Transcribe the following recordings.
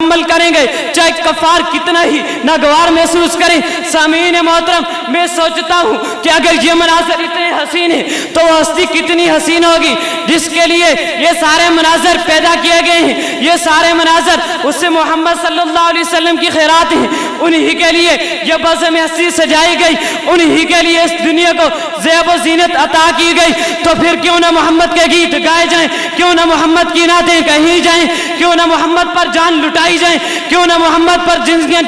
عمل کریں گے چاہے کفار کتنا ہی ناگوار محسوس کریں۔ سامعین محترم، میں سوچتا ہوں کہ اگر یہ مناظر اتنے حسین ہیں تو وہ ہستی کتنی حسین ہوگی جس کے لیے یہ سارے مناظر پیدا کیے گئے ہیں۔ یہ سارے مناظر اس سے محمد صلی اللہ علیہ وسلم کی خیرات ہیں، انہی کے لیے یہ بزم ہستی سجائی گئی، انہی کے لیے اس دنیا کو زیب و زینت عطا کی گئی۔ تو پھر کیوں نہ محمد کے گیت گائے جائیں، کیوں نہ محمد کی نعتیں کہی جائیں، کیوں نہ محمد پر جان لٹائی جائیں، کیوں نہ محمد پر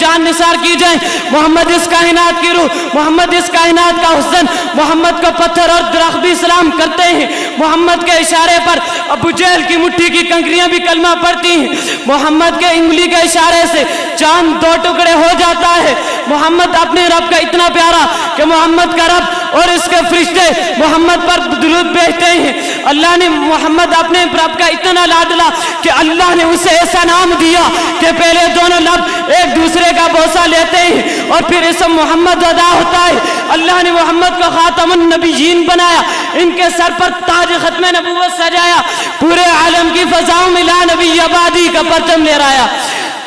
جان نثار کی جائیں۔ محمد اس کائنات کی روح، محمد اس کائنات کا حسن، محمد کو پتھر اور درخت بھی سلام کرتے ہیں۔ محمد کے اشارے پر ابو جہل کی مٹھی کی کنکریاں بھی کلمہ پڑھتی ہیں۔ محمد کے انگلی کے اشارے سے چاند دو ٹکڑے ہو جاتا ہے۔ محمد اپنے رب کا اتنا پیارا کہ محمد کا رب اور اس کے فرشتے محمد پر درود بھیجتے ہیں۔ اللہ نے محمد اپنے رب کا اتنا لاڈلا کہ اللہ نے اسے ایسا نام دیا کہ پہلے دونوں لب ایک دوسرے کا بوسہ لیتے ہیں اور پھر اسم محمد ادا ہوتا ہے۔ اللہ نے محمد کو خاتم النبیین بنایا، ان کے سر پر تاج ختم نبوت سجایا، پورے عالم کی فضاؤں میں لا نبی آبادی کا پرچم لہرایا۔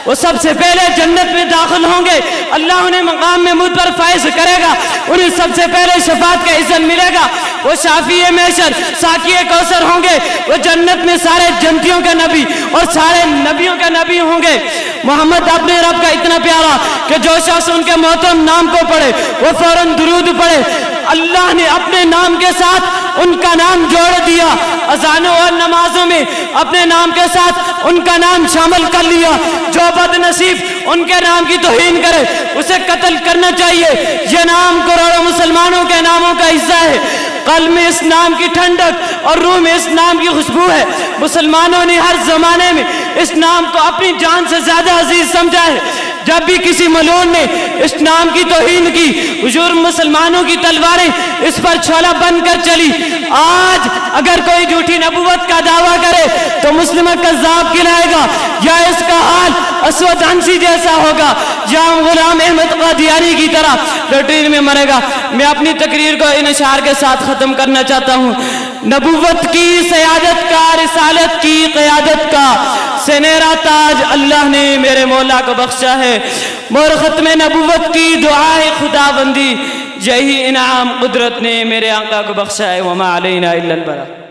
وہ سب سے پہلے جنت میں داخل ہوں گے، اللہ انہیں مقام محمود پر فائز کرے گا، انہیں سب سے پہلے شفاعت کا اذن ملے گا۔ وہ شافی محشر ساقی کوثر ہوں گے، وہ جنت میں سارے جنتیوں کے نبی اور سارے نبیوں کے نبی ہوں گے۔ محمد اپنے رب کا اتنا پیارا کہ جو شخص ان کے محترم نام کو پڑھے وہ فوراً درود پڑھے۔ اللہ نے اپنے نام کے ساتھ ان کا نام جوڑ دیا، اذانوں اور نمازوں میں اپنے نام کے ساتھ ان کا نام شامل کر لیا۔ جو بد نصیب ان کے نام کی توہین کرے اسے قتل کرنا چاہیے۔ یہ نام کروڑوں مسلمانوں کے ناموں کا حصہ ہے۔ قلب میں اس نام کی ٹھنڈک اور روح میں اس نام کی خوشبو ہے۔ مسلمانوں نے ہر زمانے میں اس نام کو اپنی جان سے زیادہ عزیز سمجھا ہے۔ جب بھی کسی ملعون نے اس نام کی توہین کی، حضور مسلمانوں کی تلواریں اس پر چھولا بن کر چلی۔ آج اگر کوئی جھوٹی نبوت کا دعویٰ کرے تو مسلمہ کذاب کہلائے گا، یا اس کا حال اسود عنسی جیسا ہوگا، یا غلام احمد قادیانی کی طرح لٹرین میں مرے گا۔ میں اپنی تقریر کو ان اشعار کے ساتھ ختم کرنا چاہتا ہوں۔ نبوت کی سیادت کا، رسالت کی قیادت کا سنہرا تاج اللہ نے میرے مولا کو بخشا ہے۔ مور ختم نبوت کی دعائے خدا بندی، یہی انعام قدرت نے میرے آقا کو بخشا ہے۔ وما علینا الا البلاغ۔